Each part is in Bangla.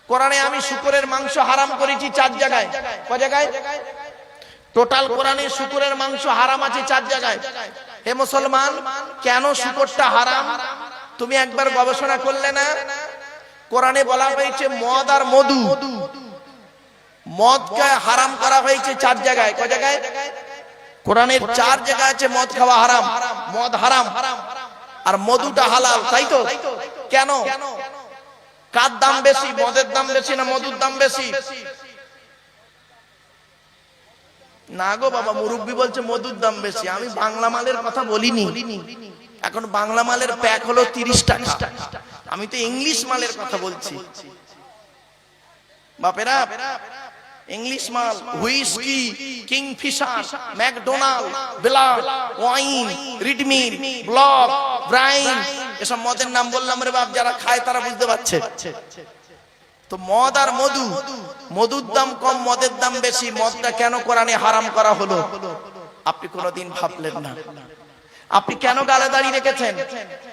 কোরআনে আমি শুকরের মাংস হারাম করেছি 4 জায়গায়। কয় জায়গায়? টোটাল কোরআনে শুকরের মাংস হারাম আছে 4 জায়গায়। হে মুসলমান, কেন শুকরটা হারাম তুমি একবার গবেষণা করলে না? কোরআনে বলা হয়েছে মদ আর মধু, মদকে হারাম করা হয়েছে 4 জায়গায়। কয় জায়গায়? কোরআনের 4 জায়গায় আছে মদ খাওয়া হারাম, মদ হারাম আর মধুটা হালাল, তাই তো? কেন? কার দাম বেশি, মদের দাম বেশি না মধুর দাম বেশি? না গো বাবা, মুরব্বি বলছে মধুর দাম বেশি। আমি বাংলা মালের কথা বলিনি, এখন বাংলা মালের প্যাক হলো 30 টাকা, আমি তো ইংলিশ মালের কথা বলছি। বাপেরা, ইংলিশ মাল, হুইস্কি, কিংফিশার, ম্যাকডোনাল্ড, বেলার, ওয়াইন, রিডমিল, ব্লক, ব্রাইন, এসব মদের নাম বললাম রে বাপ, যারা খায় তারা বুঝতে পারছে। তো মদ আর মধু, মধুর দাম কম মদের দাম বেশি, মদটা কেন কোরআনে হারাম করা হলো আপনি কোনোদিন ভাবলেন না? আপনি কেন গালে দাড়ি রেখেছেন?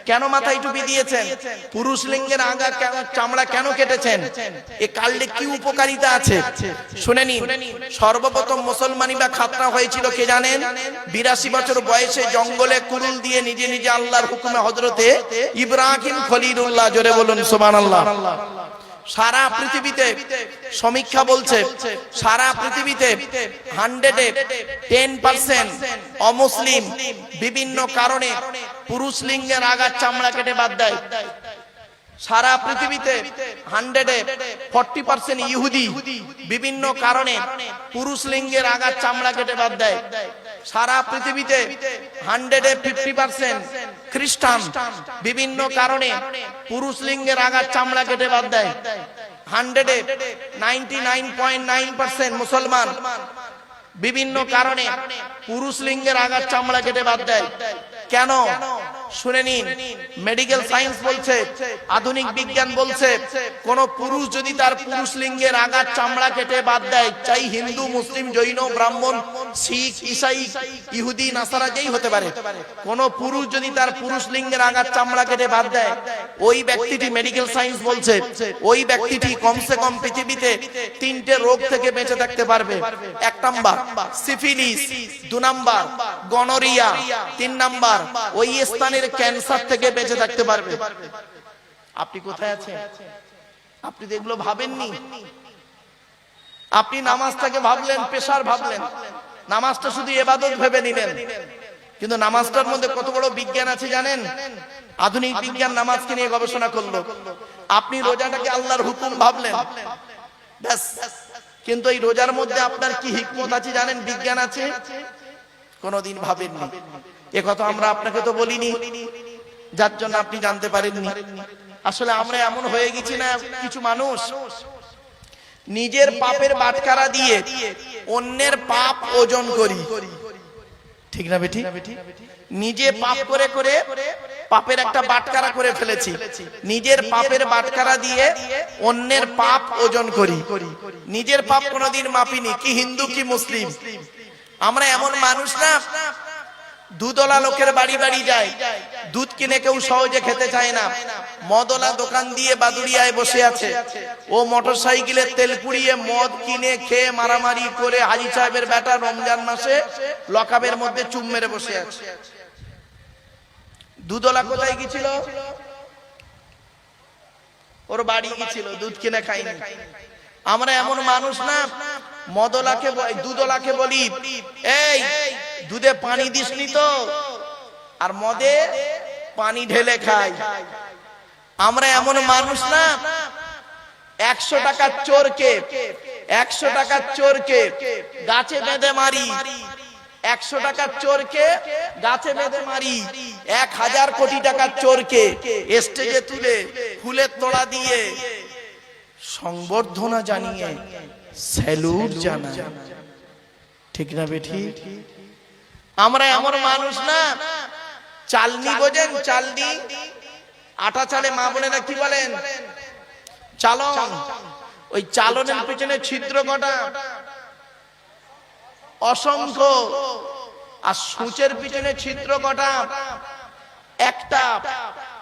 কেন মাথায় টুপি দিয়েছেন? পুরুষ লিঙ্গের আগা চামড়া কেন কেটেছেন? এ কাললে কি উপকারিতা আছে শুনে নিন। সর্বপ্রথম মুসলমানি বা খাতনা হয়েছিল কে জানেন? 82 বছর বয়সে জঙ্গলে কুরুল দিয়ে নিজে নিজে আল্লাহর হুকুমে হযরতে ইব্রাহিম খলিলুল্লাহ, জোরে বলুন সুবহানাল্লাহ। সারা পৃথিবীতে সমীক্ষা বলছে, সারা পৃথিবীতে 100-এ 10% অমুসলিম বিভিন্ন কারণে পুরুষ লিঙ্গের আগার চামড়া কেটে বাদ দেয়। সারা পৃথিবীতে 100-এ 40% ইহুদি বিভিন্ন কারণে পুরুষ লিঙ্গের আগার চামড়া কেটে বাদ দেয়। সারা পৃথিবীতে 100-এ 50% খ্রিস্টান বিভিন্ন কারণে পুরুষ লিঙ্গের আগার চামড়া কেটে বাদ দেয়। 100-এ 99.9% মুসলমান বিভিন্ন কারণে পুরুষ লিঙ্গের আগার চামড়া কেটে বাদ দেয়। কেন শুনে নিন। মেডিকেল সায়েন্স বলছে, আধুনিক বিজ্ঞান বলছে, কোন পুরুষ যদি তার পুরুষ লিঙ্গের আগার চামড়া কেটে বাদ দেয়, চাই হিন্দু, মুসলিম, জৈন, ব্রাহ্মণ, শিখ, ঈসাই, ইহুদি, নাসারা যেই হতে পারে, কোন পুরুষ যদি তার পুরুষ লিঙ্গের আগার চামড়া কেটে বাদ দেয়, ওই ব্যক্তিটি, মেডিকেল সায়েন্স বলছে, ওই ব্যক্তিটি কমসে কম পৃথিবীতে 3টে রোগ থেকে বেঁচে থাকতে পারবে। 1 number syphilis, 2 number gonorrhoea, 3 number ওই স্থানের ক্যান্সার থেকে বেঁচে থাকতে পারবে। আপনি কোথায় আছেন? আপনি এগুলো ভাবেননি। আপনি নামাজটাকে ভাবলেন পেশার, ভাবলেন নামাজটা শুধু ইবাদত ভেবে নিলেন, কিন্তু নামাজটার মধ্যে কত বড় বিজ্ঞান আছে জানেন? আধুনিক বিজ্ঞান নামাজকে নিয়ে গবেষণা করলো। আপনি রোজাটাকে আল্লাহর হুকুম ভাবলেন, ব্যাস, কিন্তু এই রোজার মধ্যে আপনার কি হিকমত আছে জানেন? বিজ্ঞান আছে? কোনোদিন ভাবেননি। এ কথা আমরা আপনাকে তো বলিনি, যার জন্য আপনি জানতে পারেননি। আসলে আমরা এমন হয়ে গেছি না, কিছু মানুষ নিজের পাপের বাটখারা দিয়ে অন্যের পাপ ওজন করি, ঠিক না বেটি? নিজে পাপ করে করে পাপের একটা বাটখারা করে ফেলেছি, নিজের পাপের বাটখারা দিয়ে অন্যের পাপ ওজন করি। নিজের পাপ কোনোদিন মাপিনি, কি হিন্দু কি মুসলিম। আমরা এমন মানুষ না, দুধওয়ালা লোকের বাড়ি বাড়ি যায়, দুধ কিনে কেউ সহজে খেতে চায় না। মদওয়ালা দোকান দিয়ে বাদুড়িয়ায় বসে আছে, ও মোটরসাইকেলে তেল পুড়িয়ে মদ কিনে খেয়ে মারামারি করে হাজি সাহেবের বেটা রমজান মাসে লকাবের মধ্যে চুম মেরে বসে আছে। দুধওয়ালা কোথায় গেছিল? ওর বাড়ি গেছিল, দুধ কিনে খায়নি। আমরা এমন মানুষ না, মদওয়ালাকে, দুধওয়ালাকে বলি, এই দুধে পানি দিসনি তো, আর মদে পানি ঢেলে খাই। আমরা এমন মানুষ না, 100 টাকার চোরকে, 100 টাকার চোরকে গাছে বেঁধে মারি, 100 টাকার চোরকে গাছে বেঁধে মারি, 1000 কোটি টাকার চোরকে স্টেজে তুলে ফুলের তোড়া দিয়ে সংবর্ধনা জানিয়ে স্যালুট জানাই, ঠিক না বেঠি? আমরা এমন মানুষ না, চালনি বোঝেন? চালনি, আটা চালে মা বোনেরা কি বলেন? চালন। ওই চালনের পিছনে ছিদ্র কটা? অসংখ্য। আর সূচের পিছনে ছিদ্র কটা? একটা।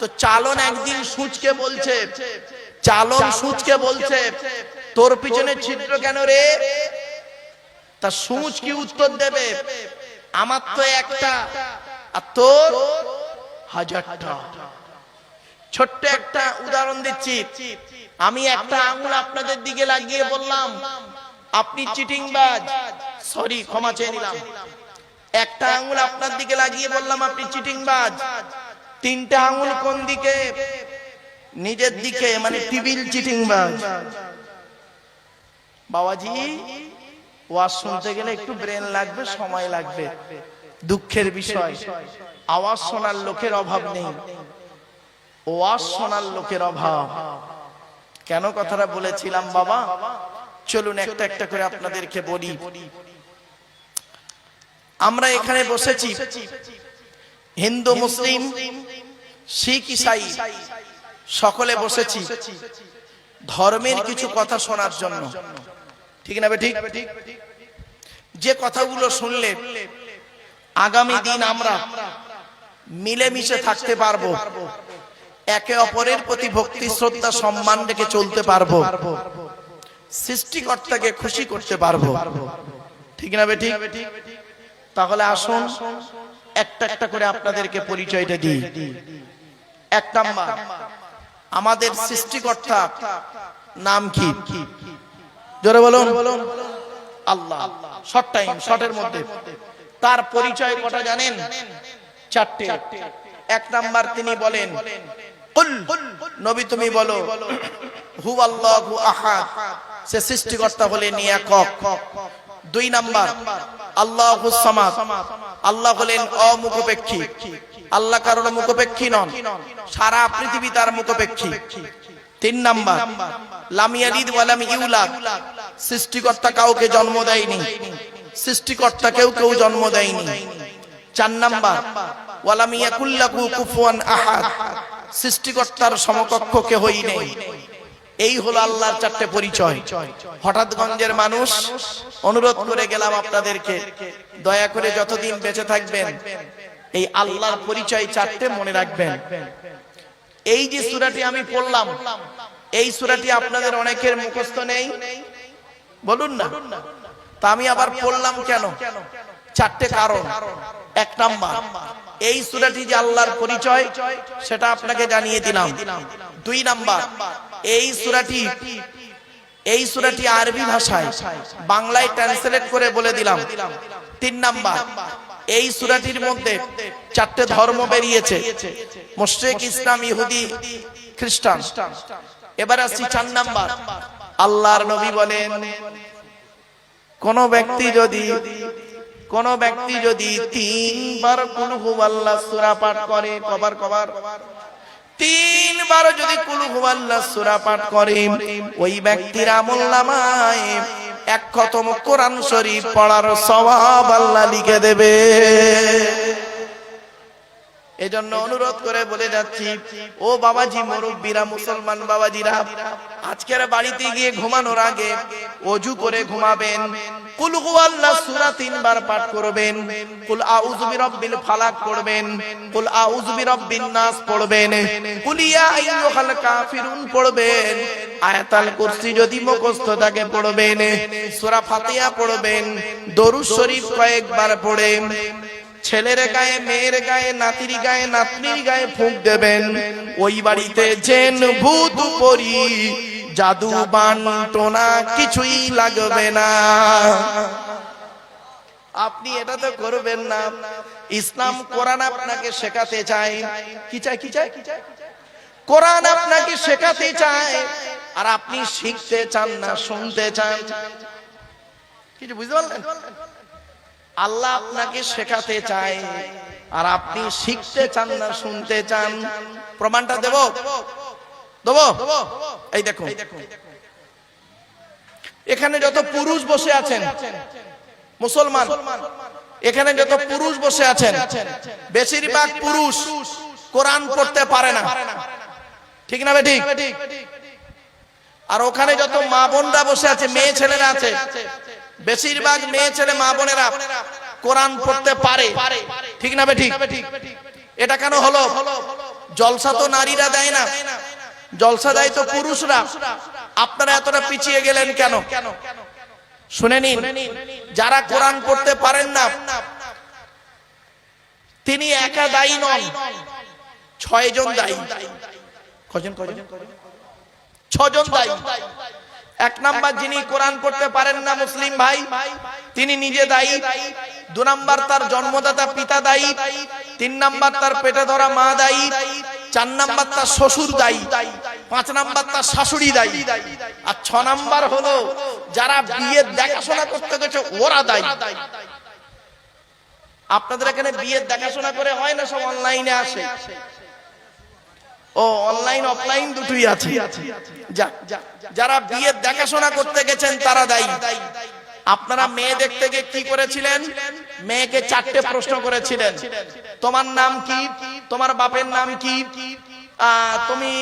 তো চালন একদিন সূচকে বলছে, চালন সূচকে বলছে তোর পিছনে ছিদ্র কেন রে? তা সূচ কি উত্তর দেবে, আমার তো একটা আর তোর হাজারটা। ছোট্ট একটা উদাহরণ দিচ্ছি, আমি একটা আঙুল আপনাদের দিকে লাগিয়ে বললাম আপনি চিটিংবাজ, সরি ক্ষমা চেয়ে নিলাম। একটা আঙুল আপনার দিকে লাগিয়ে বললাম আপনি চিটিংবাজ। তিনটা আঙুল কোন দিকে? নিজের দিকে, মানে টিবিল চিটিংবাজ। বাবাজি ওয়াজ শুনতে গেলে একটু ব্রেন লাগবে, সময় লাগবে। দুঃখের বিষয় আওয়াজ শোনার লোকের অভাব নেই, ওয়াজ শোনার লোকের অভাব। কেন কথাটা বলেছিলাম বাবা, চলুন একটা একটা করে আপনাদেরকে বলি। আমরা এখানে বসেছি হিন্দু, মুসলিম, শিখ, ইসাই সকলে বসেছি ধর্মের কিছু কথা শোনার জন্য, ঠিক না ঠিক? যে কথাগুলো শুনলে আগামী দিন আমরা মিলেমিশে থাকতে পারবো, একে অপরের প্রতি ভক্তি শ্রদ্ধা সম্মান রেখে চলতে পারবো, সৃষ্টিকর্তাকে খুশি করতে পারবো, ঠিক না ঠিক? তাহলে আসুন একটা একটা করে আপনাদেরকে পরিচয়টা দিই। এক নাম্বার, আমাদের সৃষ্টিকর্তা নাম কি? জোরে বলুন। আল্লাহ। শর্ট টাইম, শর্টের মধ্যে তার পরিচয় কটা জানেন? চারটে। এক নাম্বার তিনি বলেন কুল, নবী তুমি বলো হু আল্লাহু আহাদ, সে সৃষ্টিকর্তা হলেন একক। দুই নাম্বার আল্লাহুস সামাদ, আল্লাহ হলেন অমুখপেক্ষী, আল্লাহ কারোর মুখপেক্ষী নন, সারা পৃথিবী তার মুখপেক্ষী। তিন নাম্বার লাম ইয়ালিদ ওয়া লাম ইউলাদ, সৃষ্টিকর্তা কাউকে জন্ম দেয়নি, সৃষ্টিকর্তা কেউ জন্ম দেয়নি। চার নাম্বার ওয়া লাম ইয়াকুল লাহু কুফুয়ান আহাদ, সৃষ্টিকর্তার সমকক্ষ কেউই নেই। এই হলো আল্লাহর চারটে পরিচয়। হঠাৎগঞ্জের মানুষ, অনুরোধ করে গেলাম আপনাদেরকে দয়া করে যতদিন বেঁচে থাকবেন এই আল্লাহর পরিচয় চারটে মনে রাখবেন। এই যে সূরাটি আমি পড়লাম, এই সূরাটি আপনাদের অনেকের মুখস্থ নেই, বলুন না। তা আমি আবার পড়লাম কেন? চারটে কারণ। এক নাম্বার, এই সূরাটি যে আল্লাহর পরিচয় সেটা আপনাকে জানিয়ে দিলাম। দুই নাম্বার, এই সূরাটি আরবি ভাষায়, বাংলায় ট্রান্সলেট করে বলে দিলাম। তিন নাম্বার, এই সূরাটির মধ্যে চারটে ধর্ম বেরিয়েছে, মুশরিক, ইসলাম, ইহুদি, খ্রিস্টান। এবার আসছি চার নাম্বার, আল্লাহর নবী বলেন কোন ব্যক্তি যদি 3 বার কুল হুয়াল্লাহ সূরা পাঠ করে, কবার 3 বার যদি কুল হুয়াল্লাহ সূরা পাঠ করে, ওই ব্যক্তির আমলনামায় 1 খতম কোরআন শরীফ পড়ার সওয়াব আল্লাহ লিখে দেবে। এজন্য অনুরোধ করে বলে যাচ্ছি, ও বাবাজি, মুরব্বিরা, মুসলমান বাবাজিরা, আজকের বাড়িতে গিয়ে ঘুমানোর আগে ওযু করে ঘুমাবেন, কুল হুয়াল্লাহ সূরা 3 বার পাঠ করবেন, কুল আউযু বিরাব্বিল ফালাক পড়বেন, কুল আউযু বিরাব্বিন নাস পড়বেন, কুল ইয়া আইয়ুহাল কাফিরুন পড়বেন, আয়াতুল কুরসি যদি মুখস্থ থাকে পড়বেন, সূরা ফাতিহা পড়বেন, দরুদ শরীফ কয়েকবার পড়েন, ছেলের গায়ে, মেয়ের গায়ে, নাতির গায়ে, নাতনির গায়ে ফুঁক দেবেন। ওই বাড়িতে জিন, ভূত, পরী, জাদু, বানটোনা কিছুই লাগবে না। আপনি এটা তো করবেন না। ইসলাম, কোরআন আপনাকে শেখাতে চায়, কি চায়? কোরআন আপনাকে শেখাতে চায়, আর আপনি শিখতে চান না, শুনতে চান। কিছু বুঝতে পারলেন? আল্লাহ আপনাকে শেখাতে চায় আর আপনি শিখতে চান না, শুনতে চান। প্রমাণটা দেব। এই দেখো, এখানে যত পুরুষ বসে আছেন মুসলমান, এখানে যত পুরুষ বসে আছেন, বেশিরভাগ পুরুষ কোরআন পড়তে পারে না, ঠিক না ঠিক? আর ওখানে যত মা বোনরা বসে আছে, মেয়ে ছেলেরা আছে, বেশিরভাগ মেয়ে ছেলে, মা বোনেরা কোরআন পড়তে পারে, ঠিক না ঠিক? এটা কেন হলো? জলসা তো নারীরা দেয় না, জলসা দেয় তো পুরুষরা, আপনারা এতটা পিছিয়ে গেলেন কেন? শুনে নিন, যারা কোরআন পড়তে পারেন না তিনি একা দায়ী নন, 6 জন দায়ী। কজন? 6 জন দায়ী। 1 নাম্বার, যিনি কোরআন পড়তে পারেন না মুসলিম ভাই, তিনি নিজে দায়ী। 2 নাম্বার, তার জন্মদাতা পিতা দায়ী। 3 নাম্বার, তার পেটে ধরা মা দায়ী। 4 নাম্বার, তার শ্বশুর দায়ী। 5 নাম্বার, তার শাশুড়ি দায়ী। আর 6 নাম্বার হলো যারা বিয়ের দেখাশোনা করতে গেছে ওরা দায়ী। আপনাদের এখানে বিয়ের দেখাশোনা করে হয় না, সব অনলাইনে আসে? ও অনলাইন অফলাইন দুটোই আছে। যারা বিয়ের দেখাশোনা করতে গেছেন তারা দায়ী। আপনারা মেয়ে দেখতে গিয়ে কি করেছিলেন? মেয়েকে 4টে প্রশ্ন করেছিলেন। তোমার নাম কি? তোমার বাপের নাম কি? তুমি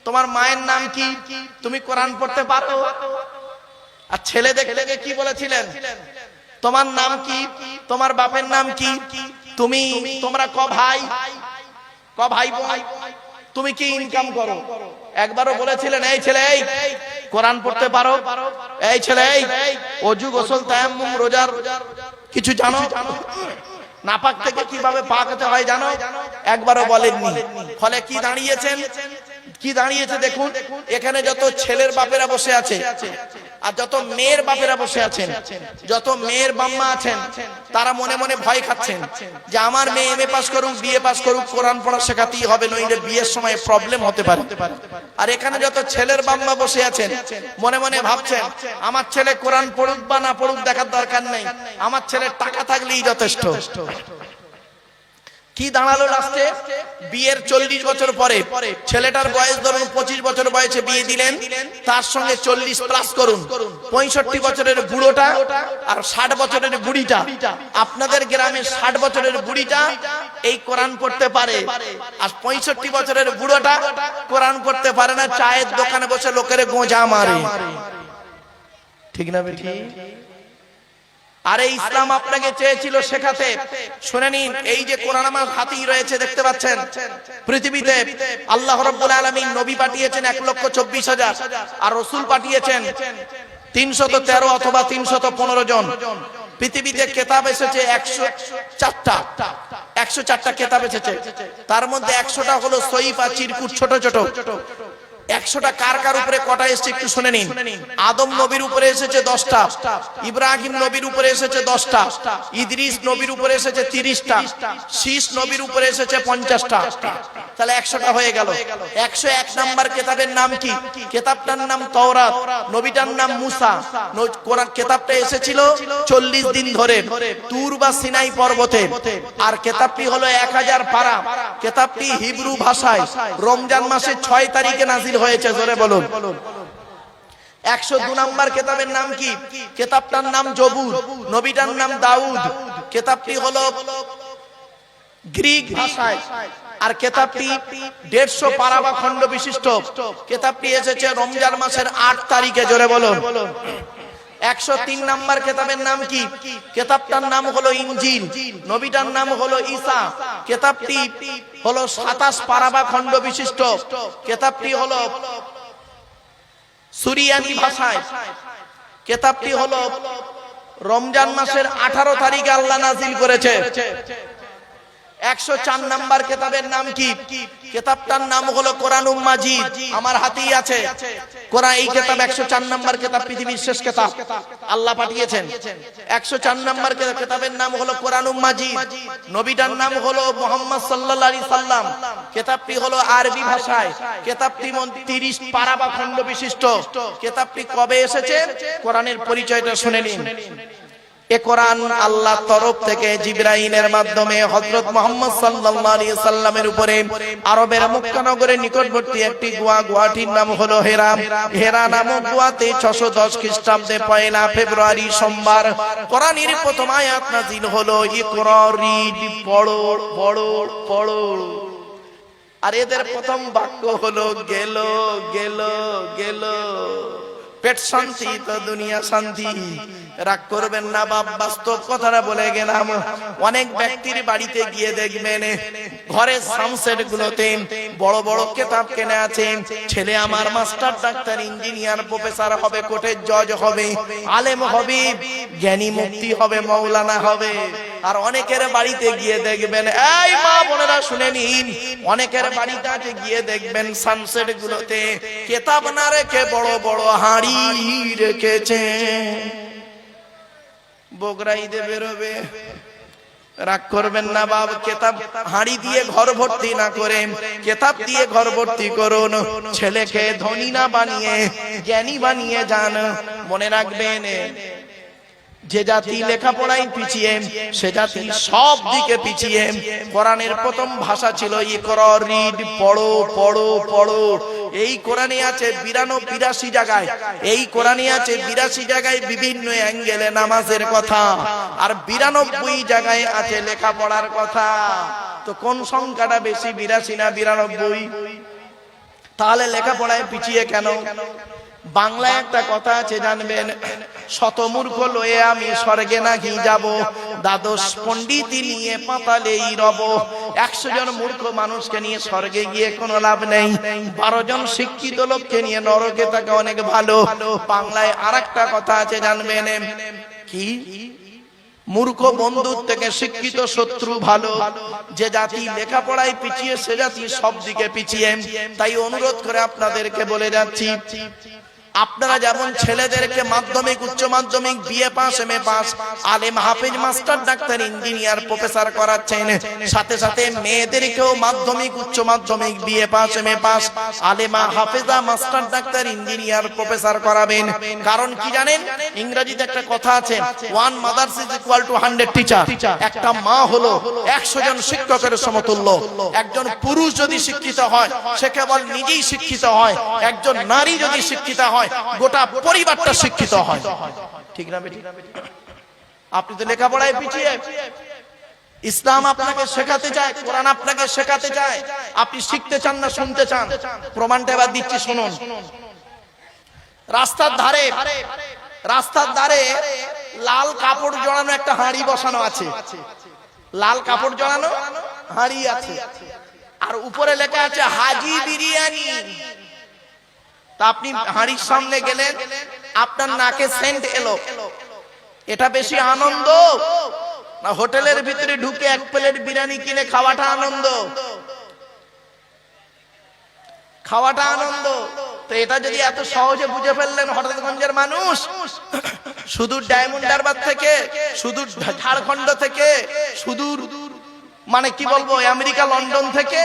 তোমার মায়ের নাম কি? তুমি কোরআন পড়তে পারো? আর ছেলে দেখতে গিয়ে কি বলেছিলেন? তোমার নাম কি? তোমার বাপের নাম কি? তোমরা ক ভাই বোন? তুমি কি ইনকাম করো? একবারও বলেছিলেন এই ছেলে এই কোরআন পড়তে পারো? এই ছেলে এই ওযু গোসল তায়াম্মুম রোজার কিছু জানো? নাপাক থেকে কিভাবে পাক হতে হয় জানো? একবারও বলেননি। ফলে কি দাঁড়িয়েছে দেখুন, এখানে যত ছেলের বাপেরা বসে আছে আর যত মেয়ের বাপেরা বসে আছেন, যত মেয়ের বাম্মা আছেন, তারা মনে মনে ভয় খাচ্ছেন যে আমার মেয়ে এমএ পাস করুক, বিএ পাস করুক, কোরআন পড়া শেখাতেই হবে, নইলে বিয়ের সময় প্রবলেম হতে পারে। আর এখানে যত ছেলের বাম্মা বসে আছেন মনে মনে ভাবছেন আমার ছেলে কোরআন পড়ুক বা না পড়ুক দেখার দরকার নেই, আমার ছেলের টাকা থাকলেই যথেষ্ট। কি দাঁড়ালো লাস্টে? বিয়ের 40 বছর পরে ছেলেটার বয়স ধরুন 25 বছর বয়সে বিয়ে দিলেন, তার সঙ্গে 40 প্লাস করুন, 65 বছরের বুড়োটা আর 60 বছরের বুড়িটা। আপনাদের গ্রামে 60 বছরের বুড়িটা এই কোরআন পড়তে পারে, আর 65 বছরের বুড়োটা কোরআন পড়তে পারে না, চায়ের দোকানে বসে লোকের গোঁজা মারে। ঠিক না বেঠি? আরে ইসলাম আপনাকে চেয়েছিল শেখাতে। শুনে নিন, এই যে কোরআন আমার হাতেই রয়েছে দেখতে পাচ্ছেন, পৃথিবীতে আল্লাহ রাব্বুল আলামিন নবী পাঠিয়েছেন 1,24,000 আর রাসূল পাঠিয়েছেন 313 অথবা 315 জন। পৃথিবীতে কিতাব এসেছে 104টা কিতাব এসেছে, তার মধ্যে 100টা হলো সহিফা চিরকুট ছোট ছোট। 100টা কার উপরে কটা এসেছে একটু শুনে নিন। আদম নবীর উপরে এসেছে 10টা, ইব্রাহিম নবীর উপরে এসেছে 10টা, ইদ্রিস নবীর উপরে এসেছে 30টা, শীষ নবীর উপরে এসেছে 50টা। তাহলে 100টা হয়ে গেল। 101 নাম্বার কিতাবের নাম কি? কিতাবটার নাম তাওরাত, নবীটার নাম মুসা। কোরআন কিতাবটা এসেছিল 40 দিন ধরে তুর বা সিনাই পর্বতে, আর কিতাবটি হলো 1000 পারা। কিতাবটি হিব্রু ভাষায় রমজান মাসের 6 তারিখে নাযিল হয়েছে। জোরে বলুন। 102 নাম্বার কিতাবের নাম কি? কিতাবটার নাম জবুর, নবীটার নাম দাউদ। কিতাবটি হলো গ্রিক ভাষায়, আর কিতাবটি 150 পারা বা খণ্ড বিশিষ্ট। কিতাবটি এসেছে রমজান মাসের 8 তারিখে। জোরে বলুন। 103 নাম্বার কিতাবের নাম কি? কিতাবটার নাম হলো ইনজিল, নবীটার নাম হলো ঈসা। কিতাবটি হলো 27 পারা বা খণ্ড বিশিষ্ট। কিতাবটি হলো সুরিয়ানি ভাষায়। কিতাবটি হলো রমজান মাসের 18 তারিখে আল্লাহ নাযিল করেছে। 104 নাম্বার কিতাবের নাম কি? কিতাবটার নাম হলো কোরআনুম মাজিদ, আমার হাতেই আছে কোরআন। এই কিতাব 104 নাম্বার কিতাব, পৃথিবীর শেষ কিতাব আল্লাহ পাঠিয়েছেন। 104 নাম্বার কিতাবের নাম হলো কোরআনুম মাজিদ, নবীটার নাম হলো মুহাম্মদ সাল্লাল্লাহু আলাইহি সাল্লাম। কিতাবটি হলো আরবি ভাষায়। কিতাবটি 30 পারা বা খণ্ড বিশিষ্ট। কিতাবটি কবে এসেছে? কোরআনের পরিচয়টা শুনে নিন। এ কোরআন আল্লাহর তরফ থেকে জিবরাইলের মাধ্যমে হযরত মুহাম্মদ সাল্লাল্লাহু আলাইহি সাল্লামের উপরে আরবের মক্কা নগরের নিকটবর্তী একটি গুয়াটির নাম হলো হেরা। হেরা নামক গুয়াতে 610 খ্রিস্টাব্দে 1 ফেব্রুয়ারি সোমবার কোরআনের প্রথম আয়াত নাযিল হলো। ইকরা, রিড, পড়ো পড়ো পড়ো। আর এদের প্রথম বাক্য হলো গেল গেল গেল। পেট শান্তি তো দুনিয়া শান্তি। রাগ করবেন না বাপ, বাস্তব কথাটা বলে গেলাম। অনেক ব্যক্তির বাড়িতে গিয়ে দেখবেন ঘরের সানসেট গুলোতে বড় বড় কিতাব কেনে আছে, ছেলে আমার মাস্টার, ডাক্তার, ইঞ্জিনিয়ার, প্রফেসর হবে, কোর্টের জজ হবে, আলেম হবে, জ্ঞানী মুক্তি হবে, মাওলানা হবে। আর অনেকের বাড়িতে গিয়ে দেখবেন, এই মা বোনেরা শুনে নিন, অনেকের বাড়িতে গিয়ে দেখবেন সানসেট গুলোতে কিতাব না রেখে বড় বড় হাঁড়ি রেখেছে। বগরা ঈদে বেরোবে, রাগ করবেন না বাপ, কিতাব হাঁড়ি দিয়ে ঘর ভর্তি না করে কিতাব দিয়ে ঘর ভর্তি করুন। ছেলেকে ধনী না বানিয়ে জ্ঞানী বানিয়ে যান। মনে রাখবেন, যে জাতি লেখাপড়ায় পিছিয়ে সে জাতি সব দিকে পিছিয়ে। কোরআনের প্রথম ভাষা ছিল ইকরা, রিড, পড়ো পড়ো পড়ো। এই কোরআনে আছে 82 জায়গায়, এই কোরআনে আছে 82 জায়গায় বিভিন্ন অ্যাঙ্গেলে নামাজের কথা, আর 92 জায়গায় আছে লেখাপড়ার কথা। তো কোন সংখ্যাটা বেশি, 82 না 92? তাহলে লেখাপড়ায় পিছিয়ে কেন? বাংলায় একটা কথা আছে জানবেন, শত মূর্খ লয়ে আমি স্বর্গে নাকি যাব, দ্বাদশ পণ্ডিত নিয়ে পাতালেই রব। 100 জন মূর্খ মানুষকে নিয়ে স্বর্গে গিয়ে কোনো লাভ নেই, 12 জন শিক্ষিত লোককে নিয়ে নরকে থাকা অনেক ভালো। বাংলায় আরেকটা কথা আছে জানবেন, কি? মূর্খ বন্ধুর থেকে শিক্ষিত শত্রু ভালো। যে জাতি লেখাপড়ায় পিছিয়ে সে জাতি সব দিকে পিছিয়ে। তাই অনুরোধ করে আপনাদেরকে বলে যাচ্ছি, আপনারা যেমন ছেলেদেরকে মাধ্যমিক, উচ্চ মাধ্যমিক, বিএ পাস, এমএ পাস, আলেম, হাফেজ, মাস্টার, ডাক্তার, ইঞ্জিনিয়ার, প্রফেসর করাচ্ছেন, সাথে সাথে মেয়েদেরকেও মাধ্যমিক, উচ্চ মাধ্যমিক, BA pass, MA pass, আলেমা, হাফেজা, master, doctor, engineer, professor করাবেন। কারণ কি জানেন? ইংরেজিতে একটা কথা আছে, 1 mother is equal to 100 teacher। একটা মা হলো 100 জন শিক্ষকের সমতুল্য। একজন পুরুষ যদি শিক্ষিত হয় সে কেবল নিজেই শিক্ষিত হয়, একজন নারী যদি শিক্ষিত হয় গোটা পরিবারটা শিক্ষিত হয়। ঠিক না বেটি? আপনি তো লেখাপড়ায় পিছিয়ে। ইসলাম আপনাকে শেখাতে চায়, কোরআন আপনাকে শেখাতে চায়। আপনি শিখতে চান না শুনতে চান? প্রমাণটা এবার দিচ্ছি, শুনুন। রাস্তার ধারে লাল কাপড় জড়ানো একটা হাঁড়ি বসানো আছে, লাল কাপড় জড়ানো হাঁড়ি আছে, আর উপরে লেখা আছে হাজি বিরিয়ানি। তা আপনি হাঁড়ির সামনে গেলেন, আপনার নাকে সেন্ট এলো, এটা বেশি আনন্দ না হোটেলের ভিতরে ঢুকে 1 প্লেট বিরিয়ানি কিনে খাওয়াটা আনন্দ? খাওয়াটা আনন্দ। তো এটা যদি এত সহজে বুঝে ফেললেন হঠাৎগঞ্জের মানুষ, শুধু ডায়মন্ড হারবার থেকে, শুধু ঝাড়খণ্ড থেকে, সুদূর মানে কি বলবো আমেরিকা, লন্ডন থেকে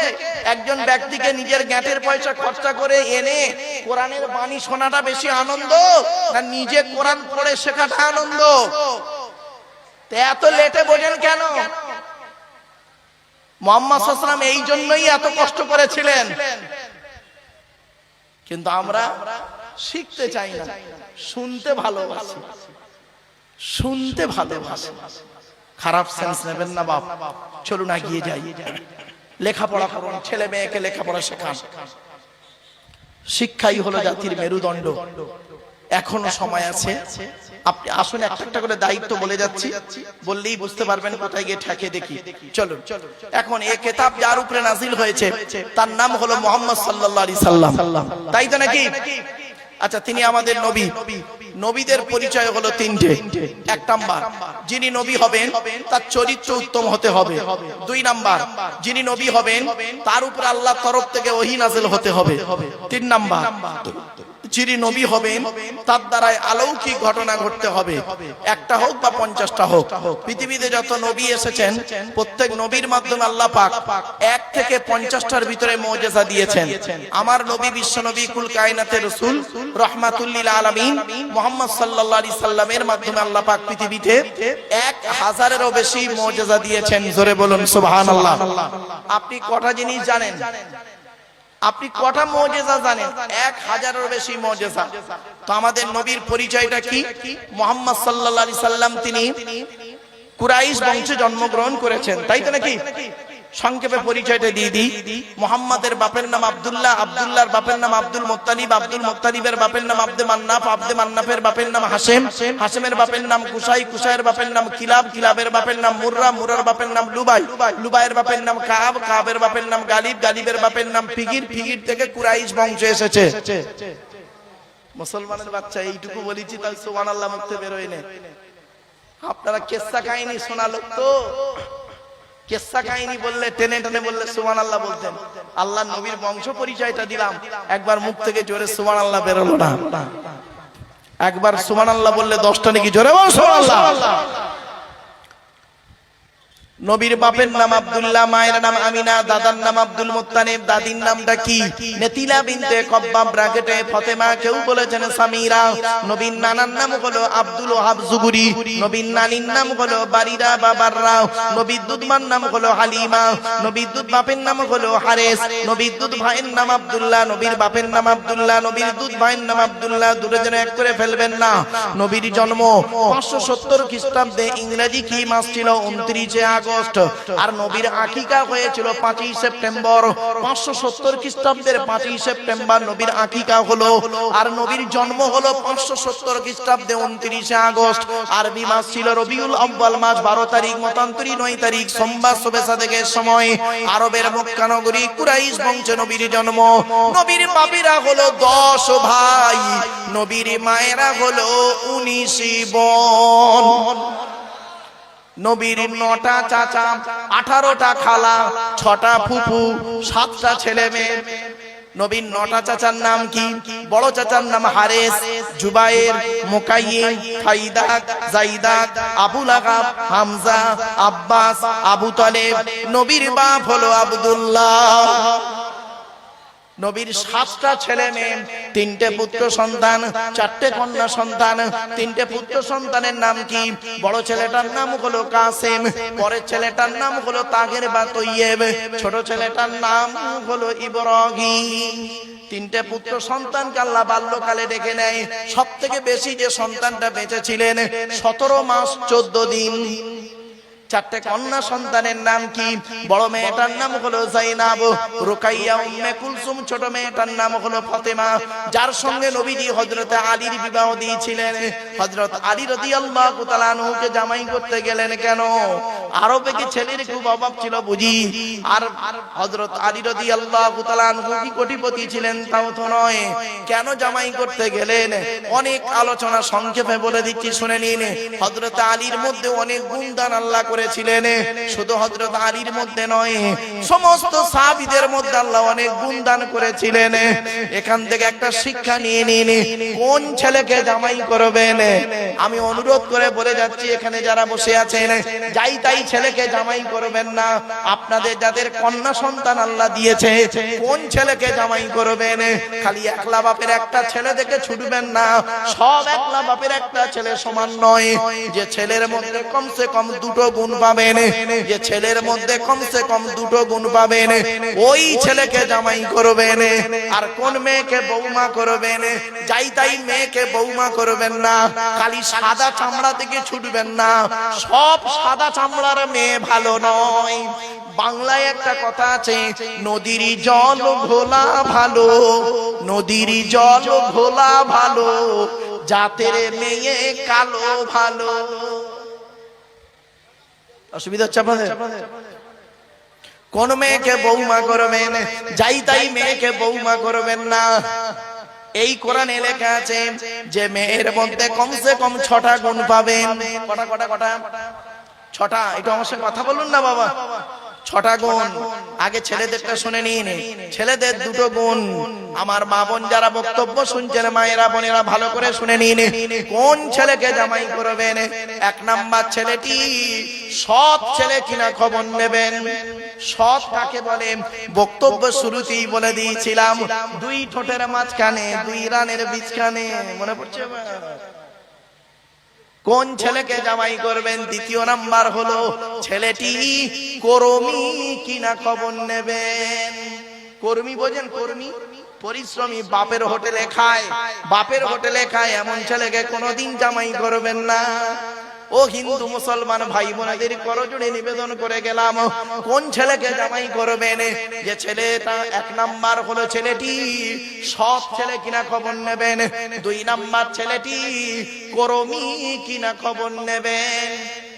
একজন ব্যক্তিকে নিজের গ্যাটের পয়সা খরচা করে এনে কোরআনের বাণী শোনাটা বেশি আনন্দ না নিজে কোরআন পড়ে শেখাটা আনন্দ? এত লেটে বোঝেন কেন? মুহাম্মদ সাল্লাল্লাহু আলাইহি ওয়াসাল্লাম এই জন্যই এত কষ্ট করেছিলেন। কিন্তু আমরা শিখতে চাই না, শুনতে ভালোবাসি, শুনতে ভালোবাসি। খারাপ সেন্স নেবেন না বাপ, চলুন এগিয়ে যাই। লেখাপড়া করুন, ছেলে মেয়েকে লেখাপড়া শেখান। শিক্ষাই হলো জাতির মেরুদণ্ড। এখনো সময় আছে, আপনি আসুন একটা একটা করে দায়িত্ব বলে যাচ্ছি, বললেই বুঝতে পারবেন কোথায় গিয়ে ঠেকে দেখি। চলুন। এখন এই কিতাব যার উপরে নাজিল হয়েছে তার নাম হলো মুহাম্মদ সাল্লাল্লাহু আলাইহি সাল্লাম, তাই তো নাকি? আচ্ছা, তিনি আমাদের নবী। নবীদের পরিচয় হলো 3টে। 1 নাম্বার, যিনি নবী হবেন তার চরিত্র উত্তম হতে হবে। 2 নাম্বার, যিনি নবী হবেন তার উপর আল্লাহর তরফ থেকে ওহী নাযিল হতে হবে। 3 নাম্বার, যিনি নবী হবেন তার দ্বারাই অলৌকিক ঘটনা ঘটতে হবে, একটা হোক বা 50টা হোক। পৃথিবীতে যত নবী এসেছেন প্রত্যেক নবীর মাধ্যমে আল্লাহ পাক 1 থেকে 50টার ভিতরে মুজিজা দিয়েছেন। আমার নবী বিশ্ব নবী কুল কায়নাতের রাসূল রাহমাতুল লিল আলামিন মুহাম্মদ সাল্লাল্লাহু আলাইহি সাল্লামের মাধ্যমে আল্লাহ পাক পৃথিবীতে 1000-এরও বেশি মুজিজা দিয়েছেন। জোরে বলুন সুবহানাল্লাহ। আপনি কটা জিনিস জানেন? আপনি কটা মুজিজা জানেন? 1000-এরও বেশি মুজিজা। তো আমাদের নবীর পরিচয়টা কি? মুহাম্মদ সাল্লাল্লাহু আলাইহি সাল্লাম তিনি কুরাইশ বংশে জন্মগ্রহণ করেছেন, তাই তো নাকি? সংক্ষেপে পরিচয়টা দিয়ে দিই। মুহাম্মাদের বাপের নাম আব্দুল্লাহ, আব্দুল্লাহর বাপের নাম আব্দুল মুত্তালিব, আব্দুল মুত্তালিবের বাপের নাম আব্দে মান্নাফ, আব্দে মান্নাফের বাপের নাম হাশেম, হাশেমের বাপের নাম কুসাই, কুসাইয়ের বাপের নাম কিলাব, কিলাবের বাপের নাম মুররা, মুরার বাপের নাম লুবাই, লুবাইয়ের বাপের নাম কাব, কাবের বাপের নাম গালিব, গালিবের বাপের নাম ফিগির, ফিগির থেকে কুরাইশ বংশ এসেছে। মুসলমানের বাচ্চা এইটুকু বলেছি, তাই সুবহানাল্লাহ মুখতে বেরোয় না। আপনারা কিসসা কাহিনী শোনা লোক তো, কিসসা কাহিনী বললে টেনে টেনে বললে সুবহানাল্লাহ বলতেন। আল্লাহ নবীর বংশ পরিচয়টা দিলাম, একবার মুখ থেকে জোরে সুবহানাল্লাহ বেরোলো না। একবার সুবহানাল্লাহ বললে 10টা নাকি জোরে বল সুবহানাল্লাহ। নবীর বাপের নাম আব্দুল্লাহ, মায়ের নাম আমিনা, দাদার নাম আব্দুল মুত্তালিব, দাদির নামটা কি? নেতিলা বিনতে কব্বাব ব্র্যাকেটে ফাতেমা, কেউ বলেছেন সামিরা। নবীর নানার নাম হলো আব্দুল ওয়াহাব জুবুরি, নবীর নানির নাম হলো বারিরা বাবাররা, নবীর দুধমার নাম হলো হালিমা, নবীর দুধ বাপের নাম হলো হারেস, নবীর দুধ ভাইয়ের নাম আব্দুল্লাহ, নবীর বাপের নাম আব্দুল্লাহ, নবীর দুধ ভাইয়ের নাম আব্দুল্লাহ, দুটো যেন এক করে ফেলবেন না। নবীর জন্ম 570 খ্রিস্টাব্দে, ইংরেজি কি মাস ছিল? 29 আগস্ট। আর নবীর আকিকা হয়েছিল 5ই সেপ্টেম্বর। 570 খ্রিস্টাব্দের 5ই সেপ্টেম্বর নবীর আকিকা হলো। আর নবীর জন্ম হলো 570 খ্রিস্টাব্দে 29 আগস্ট। আরবি মাস ছিল রবিউল আউয়াল মাস, 12 তারিখ, মতান্তরী 9 তারিখ, সোমবার শবে সাদেকের সময়। আরবের মক্কা নগরী কুরাইশ বংশে নবীর জন্ম। নবীর বাপিরা হলো 10 ভাই, নবীর মায়েরা হলো 19 বোন। নবীর 9টা চাচা, 18টা খালা, 6টা ফুফু, 7টা ছেলে মেয়ে। নবীর 9টা চাচার নাম কি? বড় চাচার নাম হারেস, জুবায়ের, মুকাইয়িম, ফাইদাক, জাইদাক, আবু লাহাব, হামজা, আব্বাস, আবু তালেব। নবীর বাপ হলো আব্দুল্লাহ। নবীর 7টা ছেলে মেয়ে, 3টে পুত্র সন্তান, 4টে কন্যা সন্তান। 3টে পুত্র সন্তানের নাম কি? বড় ছেলেটার নাম হলো কাসেম, পরের ছেলেটার নাম হলো তাগের বা তৈয়েব, ছোট ছেলেটার নাম হলো ইব্রাহিম। 3টে পুত্র সন্তানকে আল্লাহ বাল্যকালে ডেকে নেয়। সব থেকে বেশি যে সন্তানটা বেঁচে ছিলেন 17 মাস 14 দিন। 4টে কন্যা সন্তানের নাম কি? বড় মেয়েটার নাম হলো জাইনাব, রুকাইয়া, উম্মে কুলসুম। ছোট মেয়েটার নাম হলো ফাতেমা, যার সঙ্গে নবীজি হযরত আলীর বিবাহ দিয়েছিলেন। হযরত আলী রাদিয়াল্লাহু তাআলা আনহুকে জামাই করতে গেলেন কেন? আরবে কি ছেলের খুব অভাব ছিল বুঝি? আর হযরত আলী রাদিয়াল্লাহু তাআলা আনহু কি কোটিপতি ছিলেন? তাও তো নয়। কেন জামাই করতে গেলেন? অনেক আলোচনা, সংক্ষেপে বলে দিচ্ছি শুনে নিন। হযরত আলীর মধ্যে অনেক গুণদান আল্লাহ করেছিলেন। শুধু হযরত আলীর মধ্যে নয়, সমস্ত সাহাবীদের মধ্যে আল্লাহ অনেক গুণদান করেছিলেন। এখান থেকে একটা শিক্ষা নিয়ে নিন, কোন ছেলেকে জামাই করবেন। আমি অনুরোধ করে বলে যাচ্ছি, এখানে যারা বসে আছেন, যাই তাই ছেলেকে জামাই করবেন না। আপনাদের যাদের কন্যা সন্তান আল্লাহ দিয়েছে, কোন ছেলেকে জামাই করবেন। খালি একলা বাপের একটা ছেলে দেখে ছুটবেন না। সব একলা বাপের একটা ছেলে সমান নয়। যে ছেলের মধ্যে কমসে কম 2টো গুণ পাবেন, যে ছেলের মধ্যে কমসে কম 2টো গুণ পাবেন, ওই ছেলেকে জামাই করবেন। আর কোন মেয়েকে বৌমা করবেন? যাই তাই মেয়েকে বৌমা করবেন না। খালি সাদা চামড়া থেকে ছুটবেন না। সব সাদা চামড়ার মেয়ে ভালো নয়। বাংলায় একটা কথা আছে, নদীর জল ঘোলা ভালো, নদীর জল ঘোলা ভালো, জাতের মেয়ে কালো ভালো। অসুবিধা হচ্ছে আপনাদের? কোন মেয়েকে বৌমা করবেন? যাই তাই মেয়েকে বৌমা করবেন না। এই কোরআনে লেখা আছে যে মেয়ের মধ্যে কমসে কম 6টা গুণ পাবেন। কটা কটা কটা? 6টা। এটা আমার সাথে কথা বলুন না বাবা। 6টা গুণ। আগে ছেলেদেরটা শুনে নিন। ছেলেদের 2টো গুণ। আমার মা বোন যারা বক্তব্য শুনছেন, মায়েরা বোনেরা ভালো করে শুনে নিন, কোন ছেলেকে জামাই করবেন। 1 নাম্বার ছেলেটি সৎ ছেলে কিনা খবর নেবেন। সৎ কাকে বলে? বক্তব্য শুরুতেই বলে দিয়েছিলাম, 2 ঠোঁটের মাঝখানে, 2 রানের বীজখানে। মনে পড়ছে? কোন ছেলেকে জামাই করবেন? 2য় নাম্বার হলো ছেলেটি কর্মী কিনা খবর নেবেন। কর্মী বোঝেন? কর্মী, পরিশ্রমী। বাপের হোটেলে খায়, বাপের হোটেলে খায়, এমন ছেলেকে কোনোদিন জামাই করবেন না। ও হিন্দু মুসলমান ভাই বোনেদের করজোড়ে নিবেদন করে গেলাম, কোন ছেলেকে জামাই করবেন? যে ছেলেটা 1 নাম্বার হলো ছেলেটি সৎ ছেলে কিনা খবর নেবেন, 2 নাম্বার ছেলেটি কর্মী কিনা খবর নেবেন।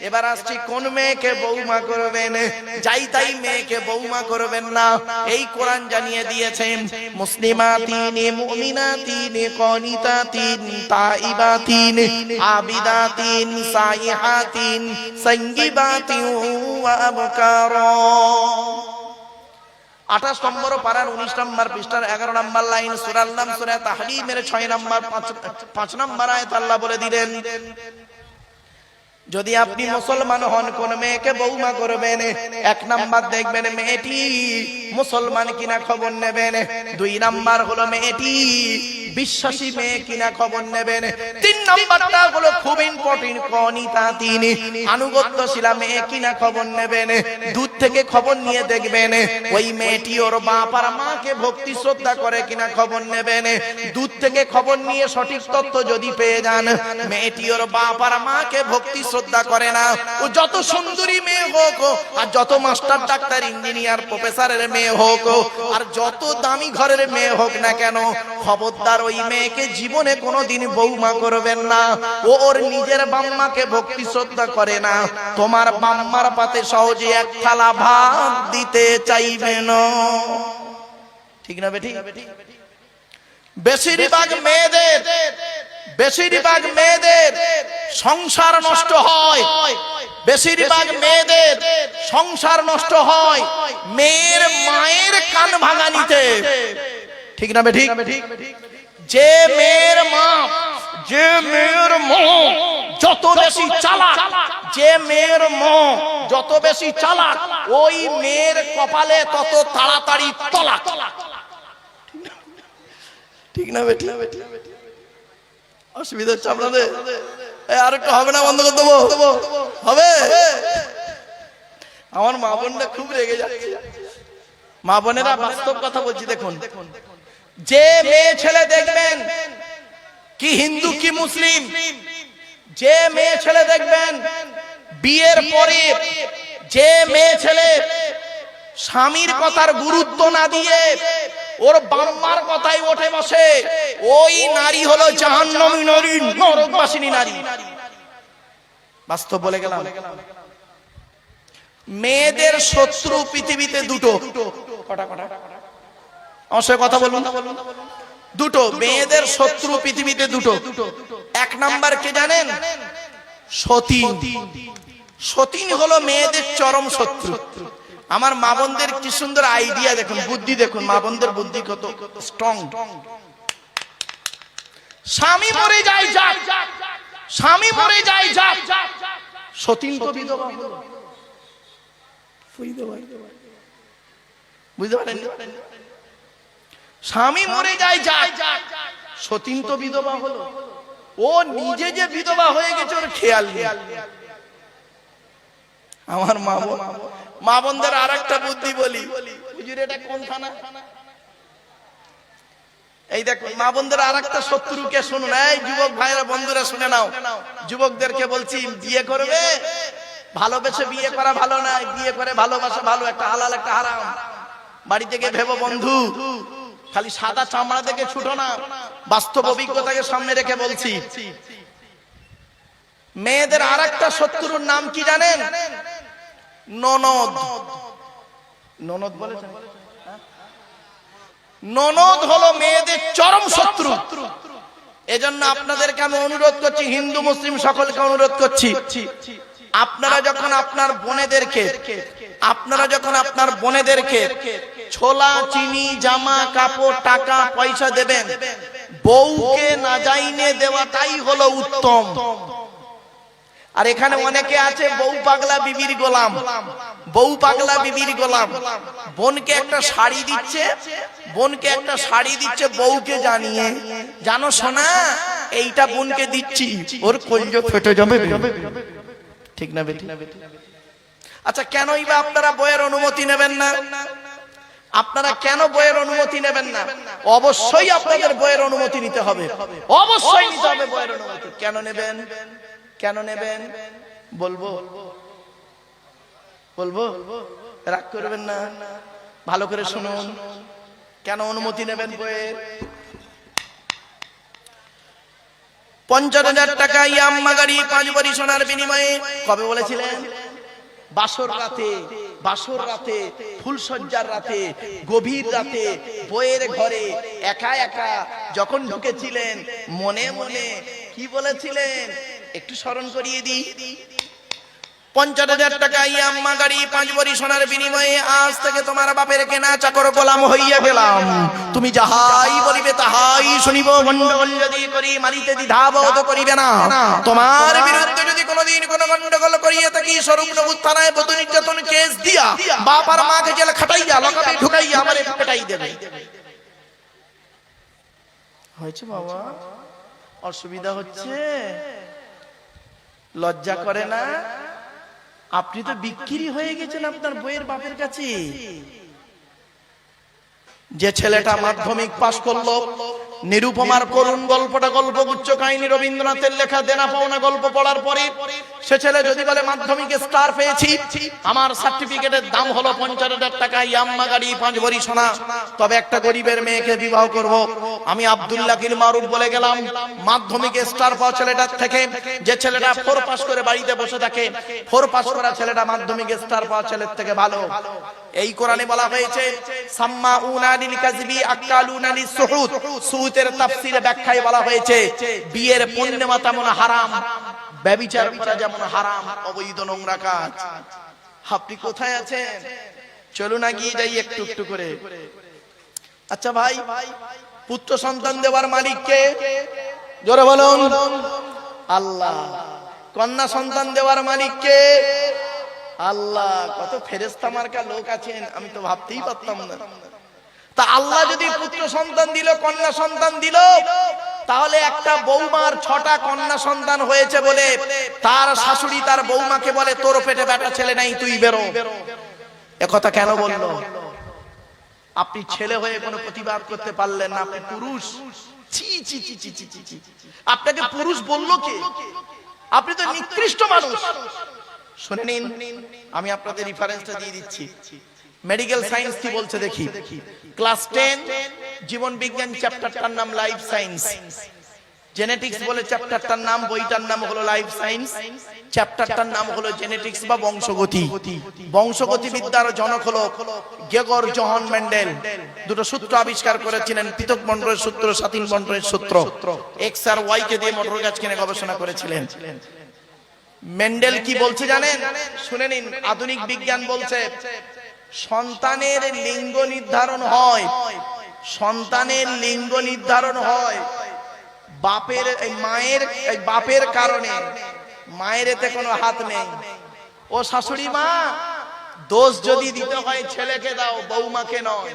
এবার আসছি কোন মেয়েকে বৌমা করবেন? যাই তাই মেয়েকে বৌমা করবেন না, এই কোরআন জানিয়ে দিয়েছেন মুসলিমাতিন মুমিনাতিন কানিতাতিন তাইবাতিন আবিদাতিন সাইহাতিন সাঙ্গিবাতিন ওয়া আবকারা। 28 নম্বর পারার 19 নম্বর পৃষ্ঠার 11 নম্বর লাইন, সূরার নাম সূরা তাহরীমের 6 নম্বর 5 নম্বর আয়াত আল্লাহ বলে দিলেন, যদি আপনি মুসলমান হন কোন মেয়েকে বৌমা করবেন? 1 নাম্বার দেখবেন মেয়েটি মুসলমান কিনা খবর নেবেন, 2 নাম্বার হলো মেয়েটি বিশ্বাসী মেয়ে কিনা খবর নেবেন, 3 নাম্বারটা হলো খুব ইম্পর্টেন্ট কানিতাতিন আনুগত্যশীলা মেয়ে কিনা খবর নেবেন। দূর থেকে খবর নিয়ে দেখবেন ওই মেয়েটি ওর বাপ আর মাকে ভক্তি শ্রদ্ধা করে কিনা খবর নেবেন। দূর থেকে খবর নিয়ে সঠিক তথ্য যদি পেয়ে যান মেয়েটি ওর বাপ আর মাকে ভক্তি শ্রদ্ধা করে না, ও যত সুন্দরী মেয়ে হোক আর যত মাস্টার ডাক্তার ইঞ্জিনিয়ার প্রফেসরের মেয়ে হোক আর যত দামি ঘরের মেয়ে হোক না কেন, খবরদার ওই মেয়েকে জীবনে কোনোদিন বৌমা করবেন না। ও ওর নিজের বাম্মাকে ভক্তি শ্রদ্ধা করে না, তোমার বাম্মার পাতে সহজে 1 থালা ভাত দিতে চাইবে না। ঠিক না বেটি? বেশিরভাগ মেয়েদের সংসার নষ্ট হয়, বেশিরভাগ মেয়েদের সংসার নষ্ট হয় মেয়ের মায়ের কান ভাঙানিতে। ঠিক না বেটি? যে মেয়ের মা যত বেশি চালাক, যে মেয়ের মা যত বেশি চালাক, ওই মেয়ের কপালে তত তাড়াতাড়ি তলাক। ঠিক না বেটি? অসুবিধা হচ্ছে আপনাদের? আর একটু হবে না? বন্ধ করে দেবো? হবে? আমার মা বোনরা খুব রেগে যাচ্ছে। মা বোনেরা বাস্তব কথা বলছি, দেখুন, যে মেয়ে ছেলে দেখবেন কি হিন্দু কি মুসলিম, যে মেয়ে ছেলে দেখবেন বিয়ের পরে যে মেয়ে ছেলে স্বামীর কথার গুরুত্ব না দিয়ে ওর বাম্মার কথাই ওঠে বসে, ওই নারী হলো জাহান্নামী নারী, নরকবাসিনী নারী। বাস্তব বলে গেলাম। মেয়েদের শত্রু পৃথিবীতে দুটো। কটা? আমার সাথে কথা বলুন। দুটো। মেয়েদের শত্রু পৃথিবীতে দুটো। 1 নাম্বার কে জানেন? সতীন। সতীন হলো মেয়েদের চরম শত্রু। আমার মা বোনদের কি সুন্দর আইডিয়া দেখুন, বুদ্ধি দেখুন, মা বোনদের বুদ্ধি কত স্ট্রং। স্বামী মরে যায় যাক, স্বামী মরে যায় যাক, সতীন তো বিধবা হলো। বুঝতে পারেন? স্বামী মরে যায় যাক, সতীন তো বিধবা হলো। ও নিজে যে বিধবা হয়ে গেছে ওর খেয়াল নেই। আমার মা বোনদের আর একটা বুদ্ধি বলি, হুজুর এটা কোন থানা? এই দেখুন মা বোনদের আর একটা শত্রুকে শুনুন। এই যুবক ভাইরা বন্ধুরা শুনে নাও, যুবকদেরকে বলছি, বিয়ে করবে ভালোবেসে বিয়ে করা ভালো না, বিয়ে করে ভালোবাসা ভালো। একটা হালাল একটা হারাম। বাড়ি থেকে ভেবো বন্ধু, খালি সাদা চামড়া থেকে ছুটো না, বাস্তব অভিজ্ঞতাকে সামনে রেখে বলছি। মেয়েদের আর একটা শত্রুর নাম কি জানেন? ননদ। ননদ বলেছেন? ননদ হলো মেয়েদের চরম শত্রু। এজন্য আপনাদেরকে আমি অনুরোধ করছি, হিন্দু মুসলিম সকলকে অনুরোধ করছি, আপনারা যখন আপনার বোনেদেরকে ছোলা চিনি জামা কাপড় টাকা পয়সা দেবেন, বউকে না যাইনে দেওয়াটাই হলো উত্তম। আর এখানে অনেকে আছে বউ পাগলা বিবির গোলাম, বউ পাগলা বিবির গোলাম। বোনকে একটা শাড়ি দিচ্ছে, বোনকে একটা শাড়ি দিচ্ছে বউকে জানিয়ে, জানো সোনা এইটা বোনকে দিচ্ছি, ওর কলজা ফেটে যাবে। ঠিক না বেটি? আচ্ছা কেনই বা আপনারা বইয়ের অনুমতি নেবেন না? আপনারা কেন বইয়ের অনুমতি নেবেন না? অবশ্যই আপনাদের বইয়ের অনুমতি নিতে হবে, অবশ্যই নিতে হবে বইয়ের অনুমতি। কেন নেবেন? কেন নেবেন বলবো? বলবো? রাগ করবেন না, ভালো করে শুনুন। কেন অনুমতি নেবেন বইয়ের? 50,000 টাকা ইয়াম্মা গাড়ি 5 ভরি সোনার বিনিময়ে। কবে বলেছিলেন? বাসর রাতে, বাসর রাতে, ফুলসজ্জার রাতে, গভীর রাতে, বইয়ের ঘরে একা একা যখন ঢুকেছিলেন, মনে মনে কি বলেছিলেন একটু স্মরণ করিয়ে দিই। 50,000 টাকা ইয়াম্মা গাড়ি 5 ভরি সোনার বিনিময়ে আজ থেকে তোমার বাপের কেনা চাকর গোলাম হইয়া গেলাম। তুমি যাহাই বলিবে তাহাই শুনিব। গন্ডগোল যদি করি মারিতে দ্বিধাবোধ করিবে না। তোমার বিরুদ্ধে যদি কোনোদিন কোনো গন্ডগোল করিয়া থাকি স্বরূপনগর থানায় বধূ নির্যাতন কেস দিয়া বাপ আর মাকে জেলে খাটাইয়া লকাপে ঢুকাইয়া আমারে পেটাই দেবে। হয়েছে বাবা? অসুবিধা হচ্ছে? লজ্জা করে না? আপনি তো বিক্রি হয়ে গেছেন আপনার বইয়ের বাপের কাছে। যে ছেলেটা মাধ্যমিক পাশ করলো, নিরুপমার করুণ গল্পটা গল্পগুচ্ছ কাহিনী রবীন্দ্রনাথের লেখা দেনা পাওনা গল্প পড়ার পরে সে ছেলে যদি বলে মাধ্যমিকে স্টার পেয়েছি, আমার সার্টিফিকেটের দাম হলো 50,000 টাকা ইয়াম্মা গাড়ি 5 ভরি সোনা, তবে একটা গরিবের মেয়েকে বিবাহ করব। আমি আব্দুল্লাহ কিল মারুফ বলে গেলাম মাধ্যমিকে স্টার পাওয়া ছেলেটার থেকে যে ছেলেটা 4 পাস করে বাড়িতে বসে থাকে, 4 পাস করা ছেলেটা মাধ্যমিকে স্টার পাওয়া ছেলের থেকে ভালো। এই কোরআনে বলা হয়েছে সাম্মাউনা লিল কাযবি আকালুনা লিসুহুদ। সুহুদের তাফসীরে ব্যাখ্যায় বলা হয়েছে বিয়ের পণ্যমা তেমন হারাম, ব্যভিচার করা যেমন হারাম, অবৈধ নোংরা কাজ। আপনি কোথায় আছেন? চলুন না গিয়ে যাই একটু একটু করে। আচ্ছা ভাই, পুত্র সন্তান দেওয়ার মালিক কে? জোরে বলুন। আল্লাহ। কন্যা সন্তান দেওয়ার মালিক কে? আল্লাহ। কত ফেরেশতা মার্কা লোক আছেন, আমি তো ভাবতেই পারতাম না। তা আল্লাহ যদি পুত্র সন্তান দিল, কন্যা সন্তান দিল, তাহলে একটা বৌমার 6টা কন্যা সন্তান হয়েছে বলে তার শাশুড়ি তার বৌমাকে বলে তোর পেটে বেটা ছেলে নাই, তুই বেরো। একথা কেন বললো? আপনি ছেলে হয়ে কোনো প্রতিবাদ করতে পারলেন না, আপনি পুরুষ। ছি ছি ছি ছি ছি ছি। আপনাকে পুরুষ বললো কে? আপনি তো নিকৃষ্ট মানুষ। শুনে নিন, আমি আপনাদের রেফারেন্সটা দিয়ে দিচ্ছি। মেডিকেল সায়েন্স কি বলছে দেখি। ক্লাস 10 জীবন বিজ্ঞান চ্যাপ্টারটার নাম লাইফ সায়েন্স। জেনেটিক্স বলে চ্যাপ্টারটার নাম, বইটার নাম হলো লাইফ সায়েন্স, চ্যাপ্টারটার নাম হলো জেনেটিক্স বা বংশগতি। বংশগতি বিদ্যার জনক হলো গেগর জোহান মেন্ডেল। দুটো সূত্র আবিষ্কার করেছিলেন, পৃথক মন্ডলের সূত্র, স্বাধীন মন্ডলের সূত্র। এক্স আর ওয়াই কে দিয়ে মোটর গাছ কিনে গবেষণা করেছিলেন। মেন্ডেল কি বলছে জানেন? শুনে নিন। আধুনিক বিজ্ঞান বলছে সন্তানের লিঙ্গ নির্ধারণ হয়, সন্তানের লিঙ্গ নির্ধারণ হয় বাপের মায়ের বাপের কারণে। মায়ের এতে কোনো হাত নেই। ও শাশুড়ি মা, দোষ যদি দিতে হয় ছেলেকে দাও, বৌমাকে নয়।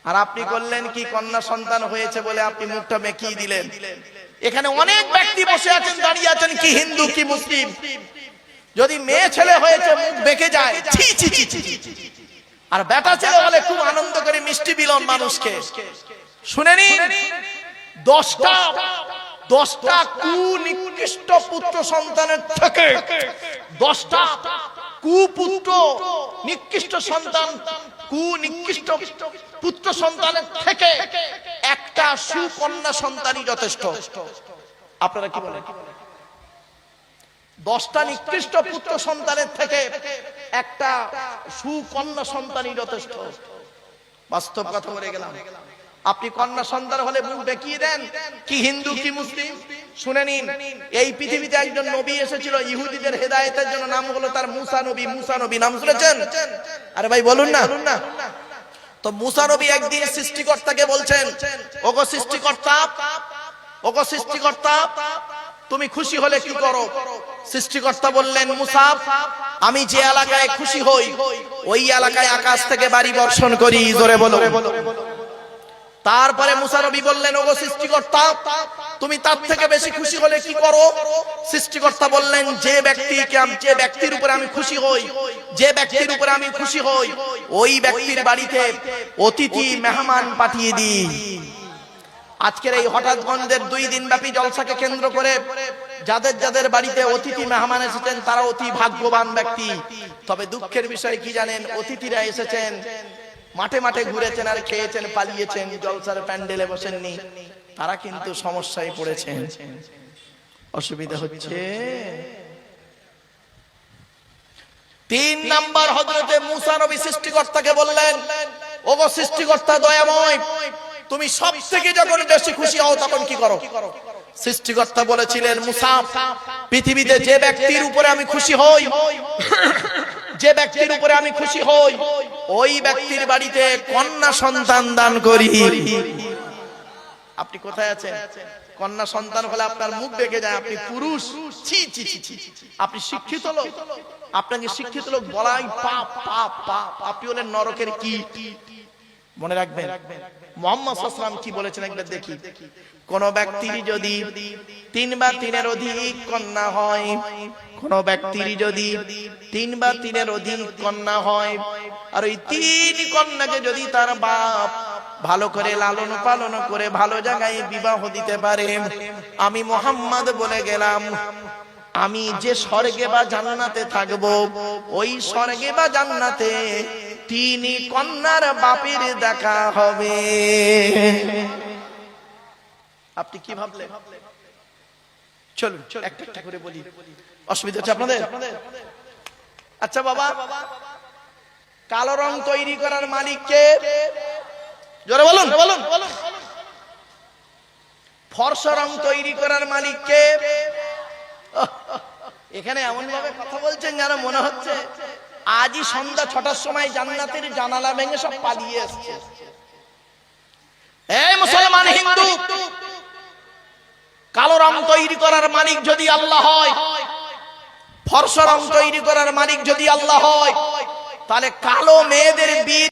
আর আপনি করলেন কি? কন্যা সন্তান হয়েছে বলে আপনি মুখটা বেঁকিয়ে দিলেন। এখানে অনেক ব্যক্তি বসে আছেন, দাঁড়িয়ে আছেন, কি হিন্দু কি মুসলিম। যদি মেয়ে ছেলে হয়েছে মুখ বেঁকে যায়, ছি ছি ছি ছি। আর বেটা ছেলে হলে খুব আনন্দ করে মিষ্টি বিলন মানুষকে। শুনে নিন, 10টা কুনিকৃষ্ট পুত্র সন্তানের থেকে, 10টা কুপুত্র নিকৃষ্ট সন্তান, কুনিকৃষ্ট পুত্র সন্তানের থেকে একটা সুকন্যা সন্তানই যথেষ্ট। আপনারা কি বলেন? 10টা নিকৃষ্ট পুত্র সন্তানের থেকে একটা সুকন্যা সন্তানই যথেষ্ট। বাস্তব কথা বলে গেলাম। আপনি কন্যা সন্তান হলে মুখ দেখিয়ে দেন, কি হিন্দু কি মুসলিম। শুনে নিন, এই পৃথিবীতে একজন নবী এসেছিল ইহুদিদের হেদায়েতের জন্য, নাম হলো তার মুসা নবী। মুসা নবী নাম শুনেছেন? আরে ভাই বলুন না। তো মুসা নবী একদিন সৃষ্টিকর্তাকে বলছেন, ওগো সৃষ্টিকর্তা, ওগো সৃষ্টিকর্তা, তুমি খুশি হলে কি করো? সৃষ্টিকর্তা বললেন, মুসা, আমি যে এলাকায় খুশি হই ওই এলাকায় আকাশ থেকে বাড়ি বর্ষণ করি। জোরে বলো। তারপরে মুসা নবী বললেন, ওগো সৃষ্টিকর্তা, তুমি তার থেকে বেশি খুশি হলে কি করো? সৃষ্টিকর্তা বললেন, যে ব্যক্তির উপরে আমি খুশি হই, যে ব্যক্তির উপরে আমি খুশি হই ওই ব্যক্তির বাড়িতে অতিথি মেহমান পাঠিয়ে দিই। আজকের এই হঠাৎগঞ্জের 2 দিন ব্যাপী জলসাকে কেন্দ্র করে যাদের যাদের বাড়িতে অতিথি মেহমান এসেছেন তারা অতি ভাগ্যবান ব্যক্তি। তবে দুঃখের বিষয় কি জানেন, অতিথিরা এসেছেন মাঠে মাঠে ঘুরেছেন আর খেয়েছেন, পালিয়েছেন, জলসার প্যান্ডেলে বসেননি, তারা কিন্তু সমস্যায় পড়েছেন, অসুবিধা হচ্ছে। 3 নাম্বার, হযরতে মূসা নবী সৃষ্টিকর্তাকে বললেন, ওগো সৃষ্টিকর্তা দয়াময়, তুমি সবথেকে যখন বেশি খুশি হও তখন কি করো? সৃষ্টিকর্তা বলেছিলেন, মূসা, পৃথিবীতে যে ব্যক্তির উপরে আমি খুশি হই, যে ব্যক্তির উপরে আমি খুশি হই, ওই ব্যক্তির বাড়িতে কন্যা সন্তান দান করি। আপনি কোথায় আছেন? কন্যা সন্তান হলে আপনার মুখ বেঁকে যায়, আপনি পুরুষ, ছি ছি ছি, আপনি শিক্ষিত লোক, আপনাকে শিক্ষিত লোক বলাই পাপ পাপ পাপ, আপনি হলেন নরকের কীট। মনে রাখবেন মুহাম্মদ সাল্লাল্লাহু আলাইহি ওয়াসাল্লাম কি বলেছেন একবার দেখি। কোন ব্যক্তির যদি 3 বা 3-এর অধিক কন্যা হয়, কোন ব্যক্তির যদি 3 বা 3-এর অধিক কন্যা হয়, আর ওই 3 কন্যাকে যদি তার বাপ ভালো করে লালন পালন করে ভালো জায়গায় বিবাহ দিতে পারে, আমি মুহাম্মদ বলে গেলাম, আমি যে স্বর্গে বা জান্নাতে থাকবো, ওই স্বর্গে বা জান্নাতে 3 কন্যার বাপের দেখা হবে। আপনি কি ভাবলেন? চলুন একটা একটা করে বলি, অসুবিধা হচ্ছে আপনাদের? আচ্ছা বাবা, কালো রং তৈরি করার মালিক কে? জোরে বলুন। ফর্সা রং তৈরি করার মালিক কে? এখানে এমন ভাবে কথা বলছেন যেন মনে হচ্ছে আজই সন্ধ্যা 6টার সময় জান্নাতের জানালা ভেঙে সব পালিয়ে আসছে। এই মুসলমান হিন্দু, কালো রং তৈরি করার মালিক যদি আল্লাহ হয়, ফর্সা রং তৈরি করার মালিক যদি আল্লাহ হয়, তাহলে কালো মেয়েদের বিয়ে